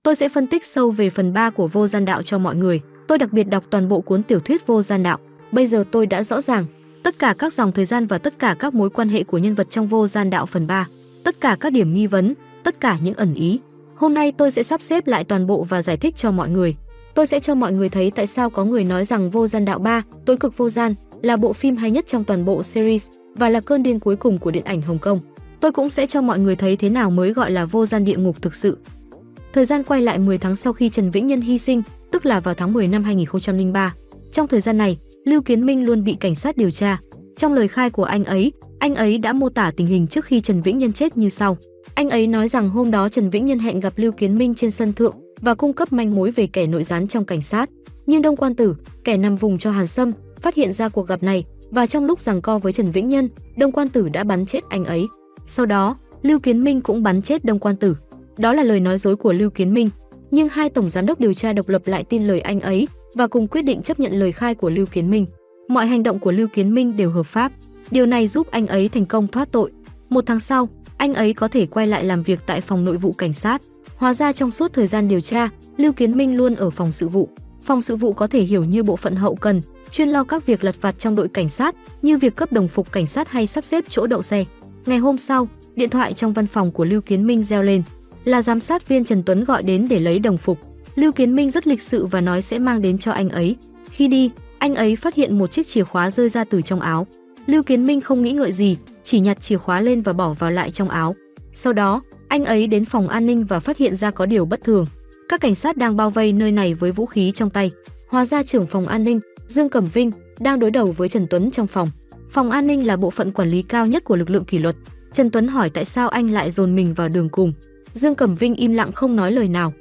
Tôi sẽ phân tích sâu về phần 3 của Vô Gian Đạo cho mọi người. Tôi đặc biệt đọc toàn bộ cuốn tiểu thuyết Vô Gian Đạo. Bây giờ tôi đã rõ ràng tất cả các dòng thời gian và tất cả các mối quan hệ của nhân vật trong Vô Gian Đạo phần 3, tất cả các điểm nghi vấn, tất cả những ẩn ý. Hôm nay tôi sẽ sắp xếp lại toàn bộ và giải thích cho mọi người. Tôi sẽ cho mọi người thấy tại sao có người nói rằng Vô Gian Đạo 3, Tối Cực Vô Gian là bộ phim hay nhất trong toàn bộ series và là cơn điên cuối cùng của điện ảnh Hồng Kông. Tôi cũng sẽ cho mọi người thấy thế nào mới gọi là vô gian địa ngục thực sự. Thời gian quay lại 10 tháng sau khi Trần Vĩnh Nhân hy sinh, tức là vào tháng 10 năm 2003. Trong thời gian này, Lưu Kiến Minh luôn bị cảnh sát điều tra. Trong lời khai của anh ấy đã mô tả tình hình trước khi Trần Vĩnh Nhân chết như sau. Anh ấy nói rằng hôm đó Trần Vĩnh Nhân hẹn gặp Lưu Kiến Minh trên sân thượng và cung cấp manh mối về kẻ nội gián trong cảnh sát. Nhưng Đông Quan Tử, kẻ nằm vùng cho Hàn Sâm, phát hiện ra cuộc gặp này và trong lúc giằng co với Trần Vĩnh Nhân, Đông Quan Tử đã bắn chết anh ấy. Sau đó, Lưu Kiến Minh cũng bắn chết Đông Quan Tử. Đó là lời nói dối của Lưu Kiến Minh, nhưng hai tổng giám đốc điều tra độc lập lại tin lời anh ấy và cùng quyết định chấp nhận lời khai của Lưu Kiến Minh. Mọi hành động của Lưu Kiến Minh đều hợp pháp. Điều này giúp anh ấy thành công thoát tội. 1 tháng sau, anh ấy có thể quay lại làm việc tại phòng nội vụ cảnh sát. Hóa ra trong suốt thời gian điều tra, Lưu Kiến Minh luôn ở phòng sự vụ. Phòng sự vụ có thể hiểu như bộ phận hậu cần, chuyên lo các việc lặt vặt trong đội cảnh sát, như việc cấp đồng phục cảnh sát hay sắp xếp chỗ đậu xe. Ngày hôm sau, điện thoại trong văn phòng của Lưu Kiến Minh reo lên. Là giám sát viên Trần Tuấn gọi đến để lấy đồng phục. Lưu Kiến Minh rất lịch sự và nói sẽ mang đến cho anh ấy. Khi đi, anh ấy phát hiện một chiếc chìa khóa rơi ra từ trong áo. Lưu Kiến Minh không nghĩ ngợi gì, chỉ nhặt chìa khóa lên và bỏ vào lại trong áo. Sau đó, anh ấy đến phòng an ninh và phát hiện ra có điều bất thường. Các cảnh sát đang bao vây nơi này với vũ khí trong tay. Hóa ra trưởng phòng an ninh, Dương Cẩm Vinh, đang đối đầu với Trần Tuấn trong phòng. Phòng an ninh là bộ phận quản lý cao nhất của lực lượng kỷ luật. Trần Tuấn hỏi tại sao anh lại dồn mình vào đường cùng. Dương Cẩm Vinh im lặng không nói lời nào.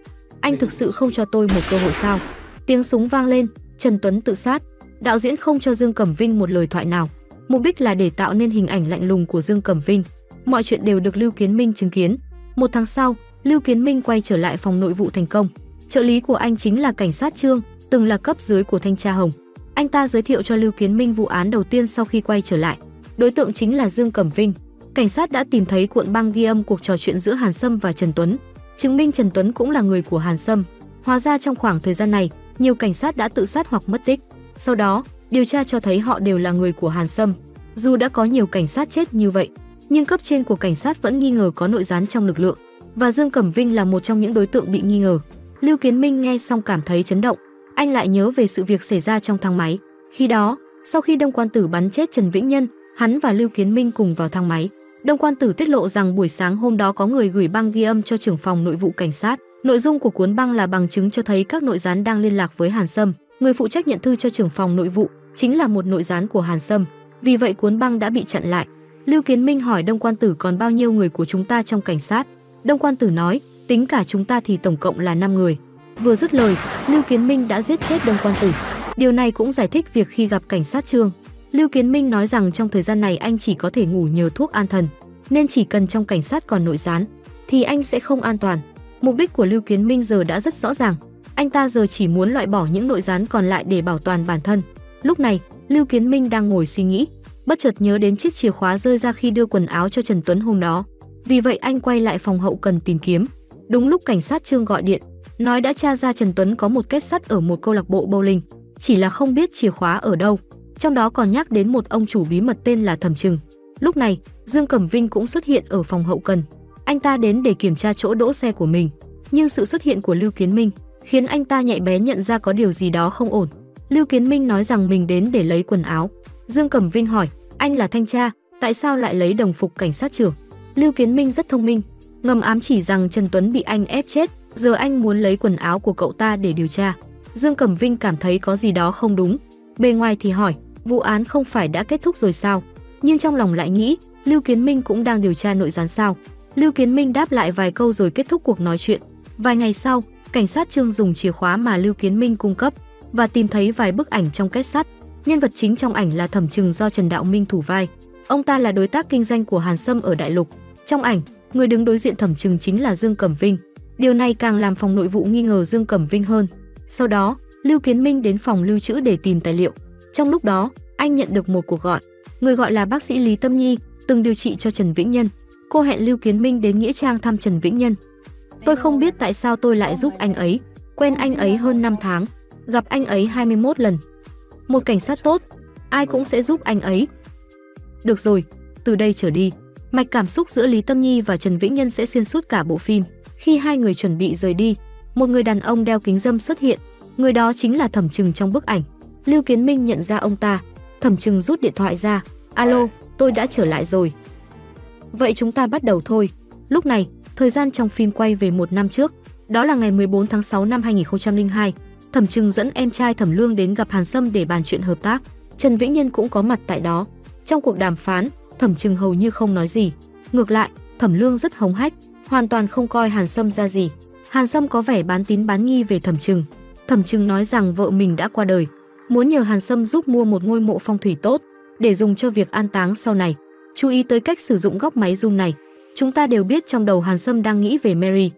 Anh thực sự không cho tôi một cơ hội sao? Tiếng súng vang lên, Trần Tuấn tự sát. Đạo diễn không cho Dương Cẩm Vinh một lời thoại nào. Mục đích là để tạo nên hình ảnh lạnh lùng của Dương Cẩm Vinh. Mọi chuyện đều được Lưu Kiến Minh chứng kiến. 1 tháng sau, Lưu Kiến Minh quay trở lại phòng nội vụ thành công. Trợ lý của anh chính là cảnh sát Trương, từng là cấp dưới của thanh tra Hồng. Anh ta giới thiệu cho Lưu Kiến Minh vụ án đầu tiên sau khi quay trở lại. Đối tượng chính là Dương Cẩm Vinh. Cảnh sát đã tìm thấy cuộn băng ghi âm cuộc trò chuyện giữa Hàn Sâm và Trần Tuấn, chứng minh Trần Tuấn cũng là người của Hàn Sâm. Hóa ra trong khoảng thời gian này, nhiều cảnh sát đã tự sát hoặc mất tích. Sau đó, điều tra cho thấy họ đều là người của Hàn Sâm. Dù đã có nhiều cảnh sát chết như vậy, nhưng cấp trên của cảnh sát vẫn nghi ngờ có nội gián trong lực lượng, và Dương Cẩm Vinh là một trong những đối tượng bị nghi ngờ. Lưu Kiến Minh nghe xong cảm thấy chấn động. Anh lại nhớ về sự việc xảy ra trong thang máy. Khi đó, sau khi Đông Quan Tử bắn chết Trần Vĩnh Nhân, hắn và Lưu Kiến Minh cùng vào thang máy. Đông Quan Tử tiết lộ rằng buổi sáng hôm đó có người gửi băng ghi âm cho trưởng phòng nội vụ cảnh sát. Nội dung của cuốn băng là bằng chứng cho thấy các nội gián đang liên lạc với Hàn Sâm. Người phụ trách nhận thư cho trưởng phòng nội vụ chính là một nội gián của Hàn Sâm. Vì vậy cuốn băng đã bị chặn lại. Lưu Kiến Minh hỏi Đông Quan Tử còn bao nhiêu người của chúng ta trong cảnh sát. Đông Quan Tử nói, tính cả chúng ta thì tổng cộng là 5 người. Vừa dứt lời, Lưu Kiến Minh đã giết chết Đông Quan Tử. Điều này cũng giải thích việc khi gặp cảnh sát Trương, Lưu Kiến Minh nói rằng trong thời gian này anh chỉ có thể ngủ nhờ thuốc an thần, nên chỉ cần trong cảnh sát còn nội gián thì anh sẽ không an toàn. Mục đích của Lưu Kiến Minh giờ đã rất rõ ràng. Anh ta giờ chỉ muốn loại bỏ những nội gián còn lại để bảo toàn bản thân. Lúc này, Lưu Kiến Minh đang ngồi suy nghĩ, bất chợt nhớ đến chiếc chìa khóa rơi ra khi đưa quần áo cho Trần Tuấn hôm đó. Vì vậy anh quay lại phòng hậu cần tìm kiếm. Đúng lúc cảnh sát Trương gọi điện, nói đã tra ra Trần Tuấn có một kết sắt ở một câu lạc bộ bowling, chỉ là không biết chìa khóa ở đâu. Trong đó còn nhắc đến một ông chủ bí mật tên là Thẩm Trừng. Lúc này, Dương Cẩm Vinh cũng xuất hiện ở phòng hậu cần. Anh ta đến để kiểm tra chỗ đỗ xe của mình, nhưng sự xuất hiện của Lưu Kiến Minh khiến anh ta nhạy bén nhận ra có điều gì đó không ổn. Lưu Kiến Minh nói rằng mình đến để lấy quần áo. Dương Cẩm Vinh hỏi, anh là thanh tra, tại sao lại lấy đồng phục cảnh sát trưởng? Lưu Kiến Minh rất thông minh, ngầm ám chỉ rằng Trần Tuấn bị anh ép chết, giờ anh muốn lấy quần áo của cậu ta để điều tra. Dương Cẩm Vinh cảm thấy có gì đó không đúng. Bề ngoài thì hỏi, vụ án không phải đã kết thúc rồi sao? Nhưng trong lòng lại nghĩ, Lưu Kiến Minh cũng đang điều tra nội gián sao? Lưu Kiến Minh đáp lại vài câu rồi kết thúc cuộc nói chuyện. Vài ngày sau, cảnh sát Trương dùng chìa khóa mà Lưu Kiến Minh cung cấp và tìm thấy vài bức ảnh trong kết sắt. Nhân vật chính trong ảnh là Thẩm Trừng do Trần Đạo Minh thủ vai. Ông ta là đối tác kinh doanh của Hàn Sâm ở Đại Lục. Trong ảnh, người đứng đối diện Thẩm Trừng chính là Dương Cẩm Vinh. Điều này càng làm phòng nội vụ nghi ngờ Dương Cẩm Vinh hơn. Sau đó, Lưu Kiến Minh đến phòng lưu trữ để tìm tài liệu. Trong lúc đó, anh nhận được một cuộc gọi. Người gọi là bác sĩ Lý Tâm Nhi, từng điều trị cho Trần Vĩnh Nhân. Cô hẹn Lưu Kiến Minh đến nghĩa trang thăm Trần Vĩnh Nhân. Tôi không biết tại sao tôi lại giúp anh ấy. Quen anh ấy hơn 5 tháng, gặp anh ấy 21 lần. Một cảnh sát tốt, ai cũng sẽ giúp anh ấy. Được rồi, từ đây trở đi, mạch cảm xúc giữa Lý Tâm Nhi và Trần Vĩnh Nhân sẽ xuyên suốt cả bộ phim. Khi hai người chuẩn bị rời đi, một người đàn ông đeo kính râm xuất hiện. Người đó chính là Thẩm Trừng trong bức ảnh. Lưu Kiến Minh nhận ra ông ta. Thẩm Trừng rút điện thoại ra. Alo, tôi đã trở lại rồi. Vậy chúng ta bắt đầu thôi. Lúc này, thời gian trong phim quay về một năm trước. Đó là ngày 14 tháng 6 năm 2002. Thẩm Trừng dẫn em trai Thẩm Lương đến gặp Hàn Sâm để bàn chuyện hợp tác. Trần Vĩnh Nhân cũng có mặt tại đó. Trong cuộc đàm phán, Thẩm Trừng hầu như không nói gì. Ngược lại, Thẩm Lương rất hống hách, hoàn toàn không coi Hàn Sâm ra gì. Hàn Sâm có vẻ bán tín bán nghi về Thẩm Trừng. Thẩm Trừng nói rằng vợ mình đã qua đời, muốn nhờ Hàn Sâm giúp mua một ngôi mộ phong thủy tốt để dùng cho việc an táng sau này. Chú ý tới cách sử dụng góc máy zoom này. Chúng ta đều biết trong đầu Hàn Sâm đang nghĩ về Mary,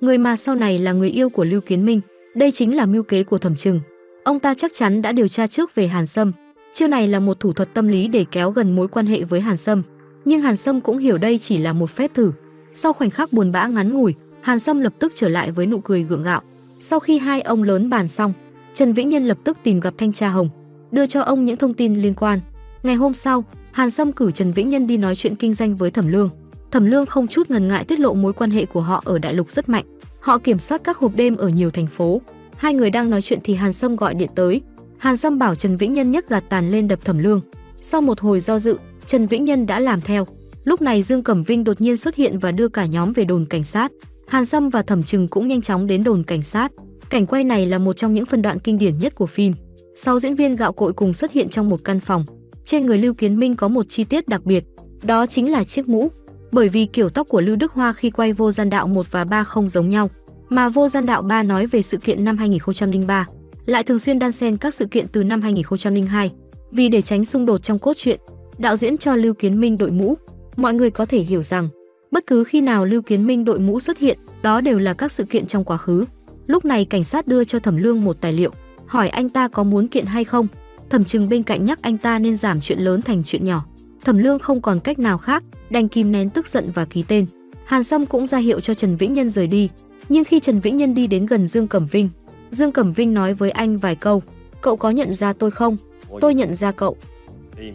người mà sau này là người yêu của Lưu Kiến Minh. Đây chính là mưu kế của Thẩm Trừng. Ông ta chắc chắn đã điều tra trước về Hàn Sâm. Chiêu này là một thủ thuật tâm lý để kéo gần mối quan hệ với Hàn Sâm. Nhưng Hàn Sâm cũng hiểu đây chỉ là một phép thử. Sau khoảnh khắc buồn bã ngắn ngủi, Hàn Sâm lập tức trở lại với nụ cười gượng gạo. Sau khi hai ông lớn bàn xong, Trần Vĩnh Nhân lập tức tìm gặp thanh tra Hồng, đưa cho ông những thông tin liên quan. Ngày hôm sau, Hàn Sâm cử Trần Vĩnh Nhân đi nói chuyện kinh doanh với Thẩm Lương. Thẩm Lương không chút ngần ngại tiết lộ mối quan hệ của họ ở đại lục rất mạnh. Họ kiểm soát các hộp đêm ở nhiều thành phố. Hai người đang nói chuyện thì Hàn Sâm gọi điện tới. Hàn Sâm bảo Trần Vĩnh Nhân nhấc gạt tàn lên đập Thẩm Lương. Sau một hồi do dự, Trần Vĩnh Nhân đã làm theo. Lúc này Dương Cẩm Vinh đột nhiên xuất hiện và đưa cả nhóm về đồn cảnh sát. Hàn Sâm và Thẩm Trừng cũng nhanh chóng đến đồn cảnh sát. Cảnh quay này là một trong những phân đoạn kinh điển nhất của phim. 6 diễn viên gạo cội cùng xuất hiện trong một căn phòng. Trên người Lưu Kiến Minh có một chi tiết đặc biệt, đó chính là chiếc mũ. Bởi vì kiểu tóc của Lưu Đức Hoa khi quay Vô Gian Đạo 1 và 3 không giống nhau, mà Vô Gian Đạo 3 nói về sự kiện năm 2003, lại thường xuyên đan xen các sự kiện từ năm 2002. Vì để tránh xung đột trong cốt truyện, đạo diễn cho Lưu Kiến Minh đội mũ. Mọi người có thể hiểu rằng, bất cứ khi nào Lưu Kiến Minh đội mũ xuất hiện, đó đều là các sự kiện trong quá khứ. Lúc này cảnh sát đưa cho Thẩm Lương một tài liệu, hỏi anh ta có muốn kiện hay không. Thẩm Trừng bên cạnh nhắc anh ta nên giảm chuyện lớn thành chuyện nhỏ. Thẩm Lương không còn cách nào khác, đành kìm nén tức giận và ký tên. Hàn Sâm cũng ra hiệu cho Trần Vĩnh Nhân rời đi. Nhưng khi Trần Vĩnh Nhân đi đến gần Dương Cẩm Vinh, Dương Cẩm Vinh nói với anh vài câu. Cậu có nhận ra tôi không? Tôi nhận ra cậu.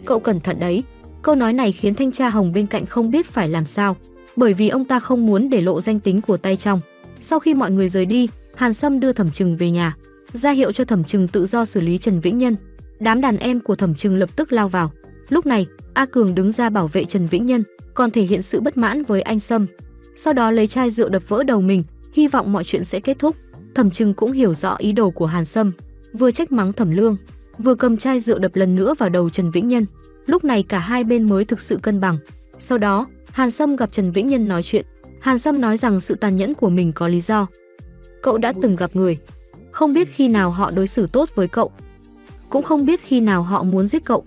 Cậu cẩn thận đấy. Câu nói này khiến thanh tra Hồng bên cạnh không biết phải làm sao, bởi vì ông ta không muốn để lộ danh tính của tay trong. Sau khi mọi người rời đi, Hàn Sâm đưa Thẩm Trừng về nhà, ra hiệu cho Thẩm Trừng tự do xử lý Trần Vĩnh Nhân. Đám đàn em của Thẩm Trừng lập tức lao vào. Lúc này, A Cường đứng ra bảo vệ Trần Vĩnh Nhân, còn thể hiện sự bất mãn với anh Sâm. Sau đó lấy chai rượu đập vỡ đầu mình, hy vọng mọi chuyện sẽ kết thúc. Thẩm Trừng cũng hiểu rõ ý đồ của Hàn Sâm, vừa trách mắng Thẩm Lương, vừa cầm chai rượu đập lần nữa vào đầu Trần Vĩnh Nhân. Lúc này cả hai bên mới thực sự cân bằng. Sau đó, Hàn Sâm gặp Trần Vĩnh Nhân nói chuyện. Hàn Sâm nói rằng sự tàn nhẫn của mình có lý do. Cậu đã từng gặp người, không biết khi nào họ đối xử tốt với cậu, cũng không biết khi nào họ muốn giết cậu.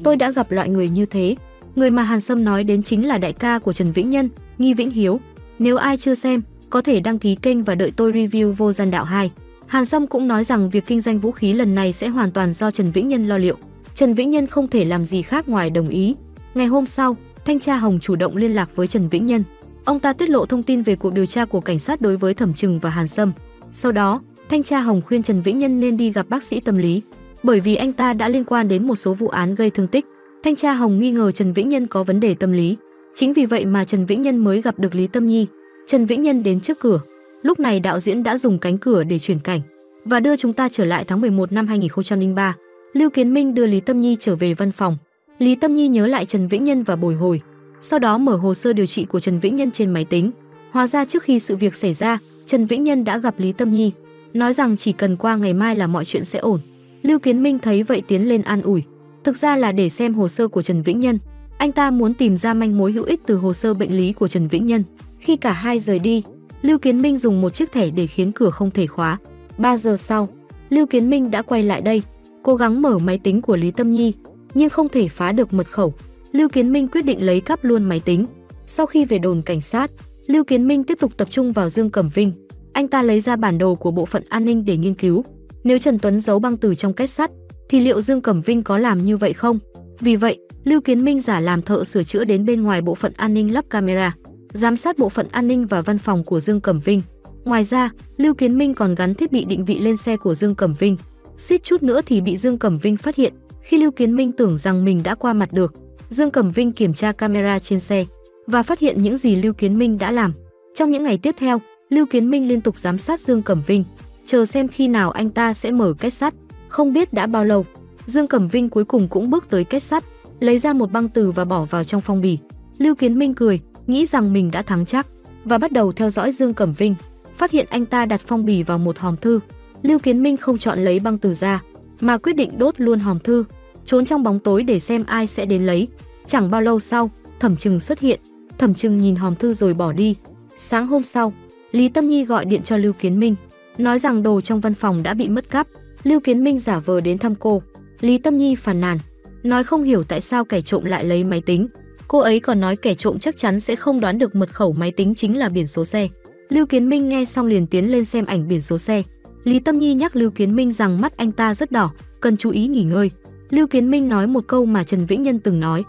Tôi đã gặp loại người như thế. Người mà Hàn Sâm nói đến chính là đại ca của Trần Vĩnh Nhân, Nghi Vĩnh Hiếu. Nếu ai chưa xem, có thể đăng ký kênh và đợi tôi review Vô Gian Đạo 2. Hàn Sâm cũng nói rằng việc kinh doanh vũ khí lần này sẽ hoàn toàn do Trần Vĩnh Nhân lo liệu. Trần Vĩnh Nhân không thể làm gì khác ngoài đồng ý. Ngày hôm sau, thanh tra Hồng chủ động liên lạc với Trần Vĩnh Nhân. Ông ta tiết lộ thông tin về cuộc điều tra của cảnh sát đối với Thẩm Trừng và Hàn Sâm. Sau đó, thanh tra Hồng khuyên Trần Vĩnh Nhân nên đi gặp bác sĩ tâm lý, bởi vì anh ta đã liên quan đến một số vụ án gây thương tích. Thanh tra Hồng nghi ngờ Trần Vĩnh Nhân có vấn đề tâm lý. Chính vì vậy mà Trần Vĩnh Nhân mới gặp được Lý Tâm Nhi. Trần Vĩnh Nhân đến trước cửa. Lúc này đạo diễn đã dùng cánh cửa để chuyển cảnh và đưa chúng ta trở lại tháng 11 năm 2003. Lưu Kiến Minh đưa Lý Tâm Nhi trở về văn phòng. Lý Tâm Nhi nhớ lại Trần Vĩnh Nhân và bồi hồi. Sau đó mở hồ sơ điều trị của Trần Vĩnh Nhân trên máy tính. Hóa ra trước khi sự việc xảy ra, Trần Vĩnh Nhân đã gặp Lý Tâm Nhi, nói rằng chỉ cần qua ngày mai là mọi chuyện sẽ ổn. Lưu Kiến Minh thấy vậy tiến lên an ủi. Thực ra là để xem hồ sơ của Trần Vĩnh Nhân. Anh ta muốn tìm ra manh mối hữu ích từ hồ sơ bệnh lý của Trần Vĩnh Nhân. Khi cả hai rời đi, Lưu Kiến Minh dùng một chiếc thẻ để khiến cửa không thể khóa. 3 giờ sau, Lưu Kiến Minh đã quay lại đây, cố gắng mở máy tính của Lý Tâm Nhi, nhưng không thể phá được mật khẩu. Lưu Kiến Minh quyết định lấy cắp luôn máy tính. Sau khi về đồn cảnh sát, Lưu Kiến Minh tiếp tục tập trung vào Dương Cẩm Vinh. Anh ta lấy ra bản đồ của bộ phận an ninh để nghiên cứu. Nếu Trần Tuấn giấu băng từ trong két sắt, thì liệu Dương Cẩm Vinh có làm như vậy không? Vì vậy, Lưu Kiến Minh giả làm thợ sửa chữa đến bên ngoài bộ phận an ninh lắp camera. giám sát bộ phận an ninh và văn phòng của Dương Cẩm Vinh. Ngoài ra, Lưu Kiến Minh còn gắn thiết bị định vị lên xe của Dương Cẩm Vinh. Suýt chút nữa thì bị Dương Cẩm Vinh phát hiện. Khi Lưu Kiến Minh tưởng rằng mình đã qua mặt được, Dương Cẩm Vinh kiểm tra camera trên xe và phát hiện những gì Lưu Kiến Minh đã làm. Trong những ngày tiếp theo, Lưu Kiến Minh liên tục giám sát Dương Cẩm Vinh, chờ xem khi nào anh ta sẽ mở két sắt. Không biết đã bao lâu, Dương Cẩm Vinh cuối cùng cũng bước tới két sắt, lấy ra một băng từ và bỏ vào trong phong bì. Lưu Kiến Minh cười, nghĩ rằng mình đã thắng chắc và bắt đầu theo dõi Dương Cẩm Vinh. Phát hiện anh ta đặt phong bì vào một hòm thư, Lưu Kiến Minh không chọn lấy băng từ ra, mà quyết định đốt luôn hòm thư, trốn trong bóng tối để xem ai sẽ đến lấy. Chẳng bao lâu sau, Thẩm Trừng xuất hiện. Thẩm Trừng nhìn hòm thư rồi bỏ đi. Sáng hôm sau, Lý Tâm Nhi gọi điện cho Lưu Kiến Minh, nói rằng đồ trong văn phòng đã bị mất cắp. Lưu Kiến Minh giả vờ đến thăm cô. Lý Tâm Nhi phàn nàn, nói không hiểu tại sao kẻ trộm lại lấy máy tính. Cô ấy còn nói kẻ trộm chắc chắn sẽ không đoán được mật khẩu máy tính chính là biển số xe. Lưu Kiến Minh nghe xong liền tiến lên xem ảnh biển số xe. Lý Tâm Nhi nhắc Lưu Kiến Minh rằng mắt anh ta rất đỏ, cần chú ý nghỉ ngơi. Lưu Kiến Minh nói một câu mà Trần Vĩnh Nhân từng nói,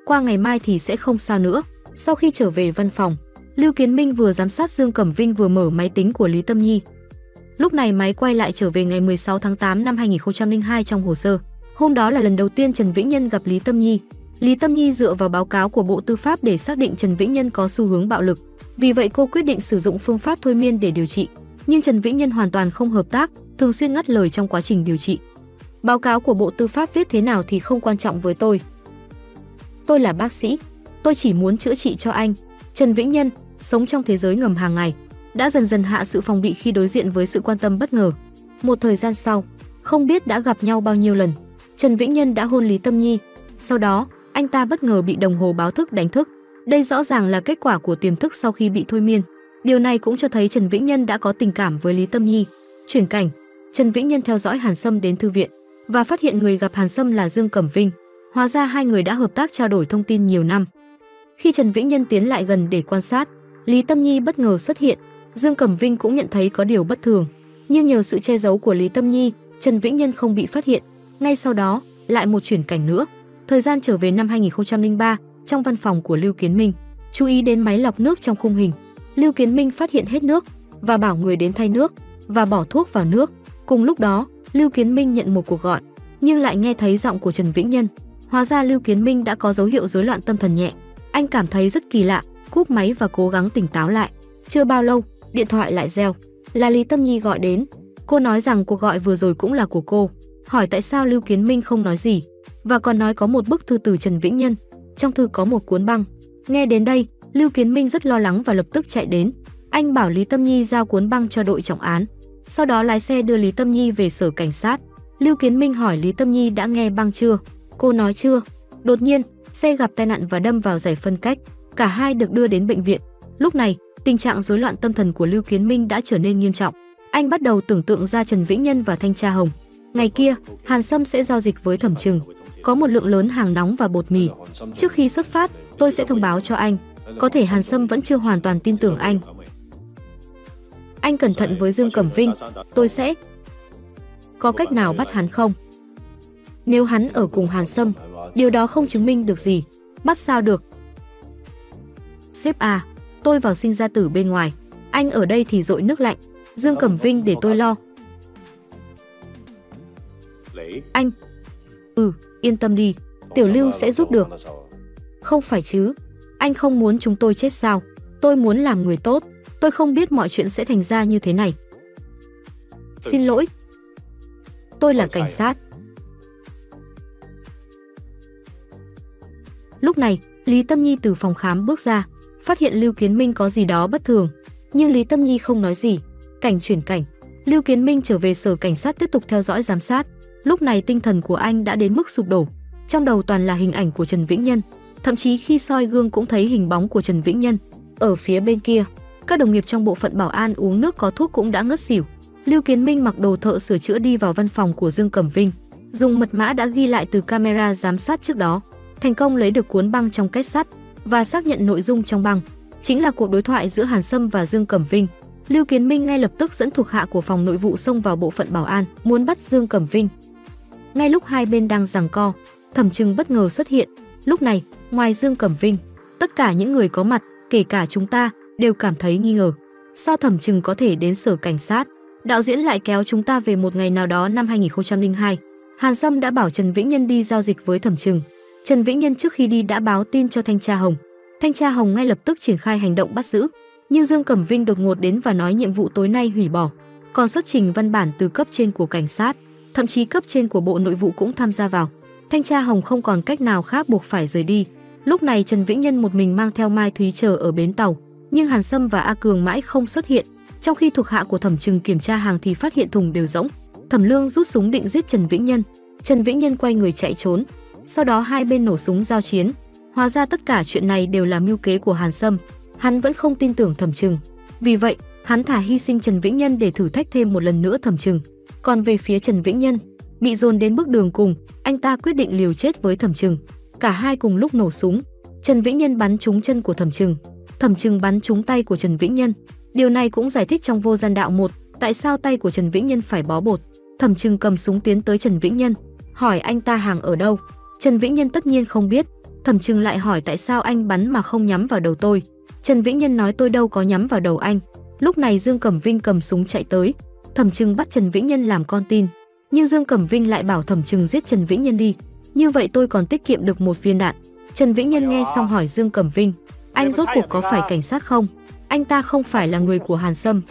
qua ngày mai thì sẽ không sao nữa. Sau khi trở về văn phòng, Lưu Kiến Minh vừa giám sát Dương Cẩm Vinh vừa mở máy tính của Lý Tâm Nhi. Lúc này máy quay lại trở về ngày 16 tháng 8 năm 2002 trong hồ sơ. Hôm đó là lần đầu tiên Trần Vĩnh Nhân gặp Lý Tâm Nhi. Lý Tâm Nhi dựa vào báo cáo của Bộ Tư pháp để xác định Trần Vĩnh Nhân có xu hướng bạo lực. Vì vậy cô quyết định sử dụng phương pháp thôi miên để điều trị. Nhưng Trần Vĩnh Nhân hoàn toàn không hợp tác, thường xuyên ngắt lời trong quá trình điều trị. Báo cáo của Bộ Tư pháp viết thế nào thì không quan trọng với tôi. Tôi là bác sĩ, tôi chỉ muốn chữa trị cho anh. Trần Vĩnh Nhân, sống trong thế giới ngầm hàng ngày, đã dần dần hạ sự phòng bị khi đối diện với sự quan tâm bất ngờ. Một thời gian sau, không biết đã gặp nhau bao nhiêu lần, Trần Vĩnh Nhân đã hôn Lý Tâm Nhi. Sau đó, anh ta bất ngờ bị đồng hồ báo thức đánh thức. Đây rõ ràng là kết quả của tiềm thức sau khi bị thôi miên. Điều này cũng cho thấy Trần Vĩnh Nhân đã có tình cảm với Lý Tâm Nhi. Chuyển cảnh, Trần Vĩnh Nhân theo dõi Hàn Sâm đến thư viện và phát hiện người gặp Hàn Sâm là Dương Cẩm Vinh. Hóa ra hai người đã hợp tác trao đổi thông tin nhiều năm. Khi Trần Vĩnh Nhân tiến lại gần để quan sát, Lý Tâm Nhi bất ngờ xuất hiện. Dương Cẩm Vinh cũng nhận thấy có điều bất thường, nhưng nhờ sự che giấu của Lý Tâm Nhi, Trần Vĩnh Nhân không bị phát hiện. Ngay sau đó, lại một chuyển cảnh nữa. Thời gian trở về năm 2003, trong văn phòng của Lưu Kiến Minh. Chú ý đến máy lọc nước trong khung hình. Lưu Kiến Minh phát hiện hết nước và bảo người đến thay nước và bỏ thuốc vào nước. Cùng lúc đó, Lưu Kiến Minh nhận một cuộc gọi, nhưng lại nghe thấy giọng của Trần Vĩnh Nhân. Hóa ra Lưu Kiến Minh đã có dấu hiệu rối loạn tâm thần nhẹ. Anh cảm thấy rất kỳ lạ, cúp máy và cố gắng tỉnh táo lại. Chưa bao lâu, điện thoại lại reo. Là Lý Tâm Nhi gọi đến. Cô nói rằng cuộc gọi vừa rồi cũng là của cô. Hỏi tại sao Lưu Kiến Minh không nói gì, và còn nói có một bức thư từ Trần Vĩnh Nhân. Trong thư có một cuốn băng. Nghe đến đây, Lưu Kiến Minh rất lo lắng và lập tức chạy đến. Anh bảo Lý Tâm Nhi giao cuốn băng cho đội trọng án. Sau đó lái xe đưa Lý Tâm Nhi về sở cảnh sát. Lưu Kiến Minh hỏi Lý Tâm Nhi đã nghe băng chưa. Cô nói chưa. Đột nhiên, xe gặp tai nạn và đâm vào giải phân cách. Cả hai được đưa đến bệnh viện. Lúc này, tình trạng rối loạn tâm thần của Lưu Kiến Minh đã trở nên nghiêm trọng. Anh bắt đầu tưởng tượng ra Trần Vĩnh Nhân và Thanh Tra Hồng. Ngày kia, Hàn Sâm sẽ giao dịch với Thẩm Trừng. Có một lượng lớn hàng nóng và bột mì. Trước khi xuất phát, tôi sẽ thông báo cho anh. Có thể Hàn Sâm vẫn chưa hoàn toàn tin tưởng anh. Anh cẩn thận với Dương Cẩm Vinh. Tôi sẽ... Có cách nào bắt hắn không? Nếu hắn ở cùng Hàn Sâm, điều đó không chứng minh được gì. Bắt sao được? Sếp à, tôi vào sinh ra tử bên ngoài. Anh ở đây thì dội nước lạnh. Dương Cẩm Vinh để tôi lo. Anh... Yên tâm đi, Tiểu Lưu sẽ giúp được. Không phải chứ, anh không muốn chúng tôi chết sao? Tôi muốn làm người tốt, tôi không biết mọi chuyện sẽ thành ra như thế này. Xin lỗi. Tôi là cảnh sát. Lúc này, Lý Tâm Nhi từ phòng khám bước ra, phát hiện Lưu Kiến Minh có gì đó bất thường, nhưng Lý Tâm Nhi không nói gì. Cảnh chuyển cảnh, Lưu Kiến Minh trở về sở cảnh sát tiếp tục theo dõi giám sát. Lúc này tinh thần của anh đã đến mức sụp đổ, trong đầu toàn là hình ảnh của Trần Vĩnh Nhân, thậm chí khi soi gương cũng thấy hình bóng của Trần Vĩnh Nhân. Ở phía bên kia, các đồng nghiệp trong bộ phận bảo an uống nước có thuốc cũng đã ngất xỉu. Lưu Kiến Minh mặc đồ thợ sửa chữa đi vào văn phòng của Dương Cẩm Vinh, dùng mật mã đã ghi lại từ camera giám sát trước đó, thành công lấy được cuốn băng trong két sắt và xác nhận nội dung trong băng chính là cuộc đối thoại giữa Hàn Sâm và Dương Cẩm Vinh. Lưu Kiến Minh ngay lập tức dẫn thuộc hạ của phòng nội vụ xông vào bộ phận bảo an, muốn bắt Dương Cẩm Vinh. Ngay lúc hai bên đang giằng co, Thẩm Trừng bất ngờ xuất hiện. Lúc này, ngoài Dương Cẩm Vinh, tất cả những người có mặt kể cả chúng ta, đều cảm thấy nghi ngờ. Sao Thẩm Trừng có thể đến sở cảnh sát? Đạo diễn lại kéo chúng ta về một ngày nào đó năm 2002. Hàn Sâm đã bảo Trần Vĩnh Nhân đi giao dịch với Thẩm Trừng. Trần Vĩnh Nhân trước khi đi đã báo tin cho Thanh tra Hồng. Thanh tra Hồng ngay lập tức triển khai hành động bắt giữ. Nhưng Dương Cẩm Vinh đột ngột đến và nói nhiệm vụ tối nay hủy bỏ. Còn xuất trình văn bản từ cấp trên của cảnh sát, thậm chí cấp trên của Bộ Nội vụ cũng tham gia vào. Thanh tra Hồng không còn cách nào khác buộc phải rời đi. Lúc này Trần Vĩnh Nhân một mình mang theo Mai Thúy chờ ở bến tàu, nhưng Hàn Sâm và A Cường mãi không xuất hiện. Trong khi thuộc hạ của Thẩm Trừng kiểm tra hàng thì phát hiện thùng đều rỗng. Thẩm Lương rút súng định giết Trần Vĩnh Nhân. Trần Vĩnh Nhân quay người chạy trốn. Sau đó hai bên nổ súng giao chiến. Hóa ra tất cả chuyện này đều là mưu kế của Hàn Sâm. Hắn vẫn không tin tưởng Thẩm Trừng. Vì vậy, hắn thả hy sinh Trần Vĩnh Nhân để thử thách thêm một lần nữa Thẩm Trừng. Còn về phía Trần Vĩnh Nhân, bị dồn đến bước đường cùng, anh ta quyết định liều chết với Thẩm Trừng. Cả hai cùng lúc nổ súng. Trần Vĩnh Nhân bắn trúng chân của Thẩm Trừng. Thẩm Trừng bắn trúng tay của Trần Vĩnh Nhân. Điều này cũng giải thích trong Vô Gian Đạo 1 tại sao tay của Trần Vĩnh Nhân phải bó bột. Thẩm Trừng cầm súng tiến tới Trần Vĩnh Nhân, hỏi anh ta hàng ở đâu. Trần Vĩnh Nhân tất nhiên không biết. Thẩm Trừng lại hỏi tại sao anh bắn mà không nhắm vào đầu tôi. Trần Vĩnh Nhân nói tôi đâu có nhắm vào đầu anh. Lúc này Dương Cẩm Vinh cầm súng chạy tới. Thẩm Trừng bắt Trần Vĩnh Nhân làm con tin. Nhưng Dương Cẩm Vinh lại bảo Thẩm Trừng giết Trần Vĩnh Nhân đi. Như vậy tôi còn tiết kiệm được một viên đạn. Trần Vĩnh Nhân nghe xong hỏi Dương Cẩm Vinh, anh rốt cuộc có phải cảnh sát không? Anh ta không phải là người của Hàn Sâm.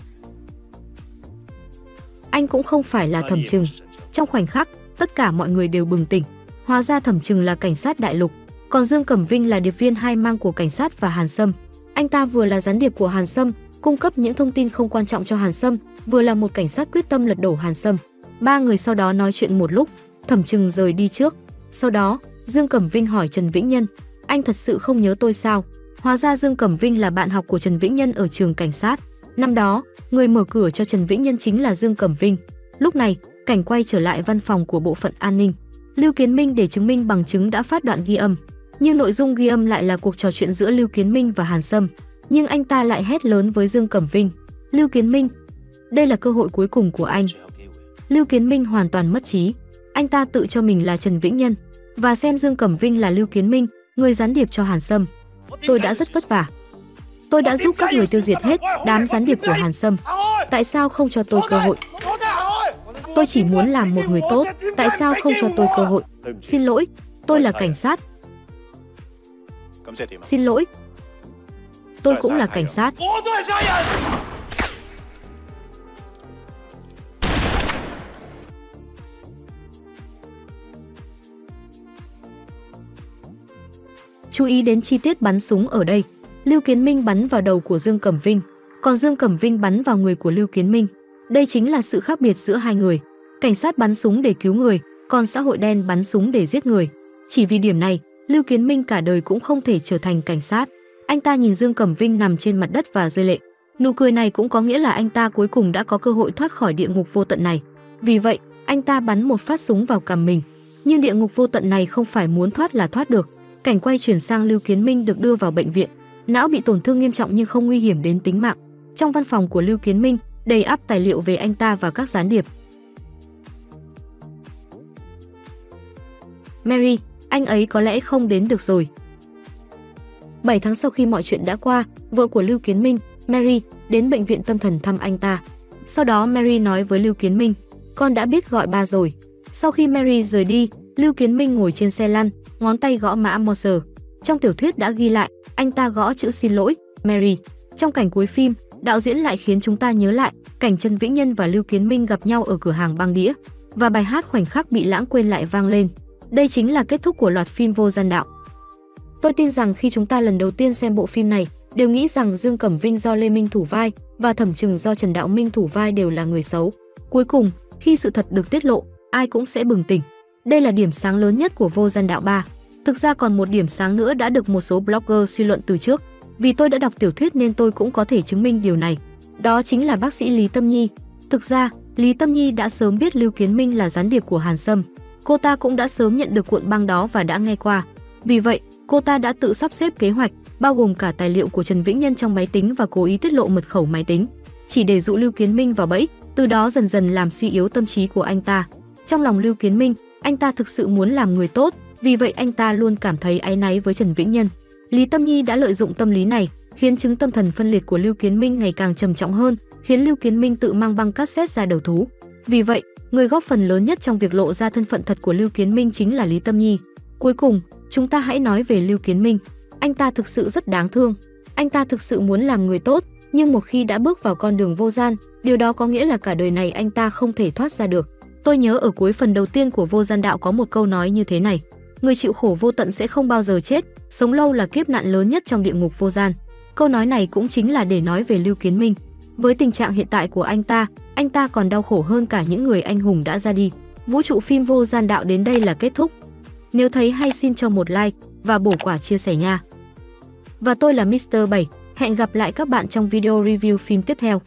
Anh cũng không phải là Thẩm Trừng. Trong khoảnh khắc, tất cả mọi người đều bừng tỉnh. Hóa ra Thẩm Trừng là cảnh sát đại lục, còn Dương Cẩm Vinh là điệp viên hai mang của cảnh sát và Hàn Sâm. Anh ta vừa là gián điệp của Hàn Sâm, cung cấp những thông tin không quan trọng cho Hàn Sâm, vừa là một cảnh sát quyết tâm lật đổ Hàn Sâm. Ba người sau đó nói chuyện một lúc, Thẩm Trừng rời đi trước. Sau đó, Dương Cẩm Vinh hỏi Trần Vĩnh Nhân, anh thật sự không nhớ tôi sao? Hóa ra Dương Cẩm Vinh là bạn học của Trần Vĩnh Nhân ở trường cảnh sát. Năm đó, người mở cửa cho Trần Vĩnh Nhân chính là Dương Cẩm Vinh. Lúc này, cảnh quay trở lại văn phòng của bộ phận an ninh. Lưu Kiến Minh để chứng minh bằng chứng đã phát đoạn ghi âm. Nhưng nội dung ghi âm lại là cuộc trò chuyện giữa Lưu Kiến Minh và Hàn Sâm. Nhưng anh ta lại hét lớn với Dương Cẩm Vinh, Lưu Kiến Minh, đây là cơ hội cuối cùng của anh. Lưu Kiến Minh hoàn toàn mất trí. Anh ta tự cho mình là Trần Vĩnh Nhân và xem Dương Cẩm Vinh là Lưu Kiến Minh, người gián điệp cho Hàn Sâm. Tôi đã rất vất vả. Tôi đã giúp các người tiêu diệt hết đám gián điệp của Hàn Sâm. Tại sao không cho tôi cơ hội? Tôi chỉ muốn làm một người tốt. Tại sao không cho tôi cơ hội? Xin lỗi, tôi là cảnh sát. Xin lỗi, tôi cũng là cảnh sát. Chú ý đến chi tiết bắn súng ở đây. Lưu Kiến Minh bắn vào đầu của Dương Cẩm Vinh, còn Dương Cẩm Vinh bắn vào người của Lưu Kiến Minh. Đây chính là sự khác biệt giữa hai người. Cảnh sát bắn súng để cứu người, còn xã hội đen bắn súng để giết người. Chỉ vì điểm này, Lưu Kiến Minh cả đời cũng không thể trở thành cảnh sát. Anh ta nhìn Dương Cẩm Vinh nằm trên mặt đất và rơi lệ. Nụ cười này cũng có nghĩa là anh ta cuối cùng đã có cơ hội thoát khỏi địa ngục vô tận này. Vì vậy, anh ta bắn một phát súng vào cằm mình. Nhưng địa ngục vô tận này không phải muốn thoát là thoát được. Cảnh quay chuyển sang Lưu Kiến Minh được đưa vào bệnh viện. Não bị tổn thương nghiêm trọng nhưng không nguy hiểm đến tính mạng. Trong văn phòng của Lưu Kiến Minh, đầy ắp tài liệu về anh ta và các gián điệp. Mary, anh ấy có lẽ không đến được rồi. 7 tháng sau khi mọi chuyện đã qua, vợ của Lưu Kiến Minh, Mary, đến bệnh viện tâm thần thăm anh ta. Sau đó Mary nói với Lưu Kiến Minh, con đã biết gọi ba rồi. Sau khi Mary rời đi, Lưu Kiến Minh ngồi trên xe lăn, ngón tay gõ mã Morse. Trong tiểu thuyết đã ghi lại, anh ta gõ chữ xin lỗi, Mary. Trong cảnh cuối phim, đạo diễn lại khiến chúng ta nhớ lại cảnh Trần Vĩnh Nhân và Lưu Kiến Minh gặp nhau ở cửa hàng băng đĩa và bài hát khoảnh khắc bị lãng quên lại vang lên. Đây chính là kết thúc của loạt phim Vô Gian Đạo. Tôi tin rằng khi chúng ta lần đầu tiên xem bộ phim này, đều nghĩ rằng Dương Cẩm Vinh do Lê Minh thủ vai và Thẩm Trừng do Trần Đạo Minh thủ vai đều là người xấu. Cuối cùng, khi sự thật được tiết lộ, ai cũng sẽ bừng tỉnh. Đây là điểm sáng lớn nhất của Vô Gian Đạo 3. Thực ra còn một điểm sáng nữa đã được một số blogger suy luận từ trước. Vì tôi đã đọc tiểu thuyết nên tôi cũng có thể chứng minh điều này. Đó chính là bác sĩ Lý Tâm Nhi. Thực ra, Lý Tâm Nhi đã sớm biết Lưu Kiến Minh là gián điệp của Hàn Sâm. Cô ta cũng đã sớm nhận được cuộn băng đó và đã nghe qua. Vì vậy, cô ta đã tự sắp xếp kế hoạch, bao gồm cả tài liệu của Trần Vĩnh Nhân trong máy tính và cố ý tiết lộ mật khẩu máy tính, chỉ để dụ Lưu Kiến Minh vào bẫy, từ đó dần dần làm suy yếu tâm trí của anh ta. Trong lòng Lưu Kiến Minh, anh ta thực sự muốn làm người tốt, vì vậy anh ta luôn cảm thấy áy náy với Trần Vĩnh Nhân. Lý Tâm Nhi đã lợi dụng tâm lý này, khiến chứng tâm thần phân liệt của Lưu Kiến Minh ngày càng trầm trọng hơn, khiến Lưu Kiến Minh tự mang băng cassette ra đầu thú. Vì vậy, người góp phần lớn nhất trong việc lộ ra thân phận thật của Lưu Kiến Minh chính là Lý Tâm Nhi. Cuối cùng, chúng ta hãy nói về Lưu Kiến Minh. Anh ta thực sự rất đáng thương. Anh ta thực sự muốn làm người tốt, nhưng một khi đã bước vào con đường vô gian, điều đó có nghĩa là cả đời này anh ta không thể thoát ra được. Tôi nhớ ở cuối phần đầu tiên của Vô Gian Đạo có một câu nói như thế này: người chịu khổ vô tận sẽ không bao giờ chết, sống lâu là kiếp nạn lớn nhất trong địa ngục vô gian. Câu nói này cũng chính là để nói về Lưu Kiến Minh. Với tình trạng hiện tại của anh ta còn đau khổ hơn cả những người anh hùng đã ra đi. Vũ trụ phim Vô Gian Đạo đến đây là kết thúc. Nếu thấy hay xin cho một like và bổ quả chia sẻ nha. Và tôi là Mr. 7, hẹn gặp lại các bạn trong video review phim tiếp theo.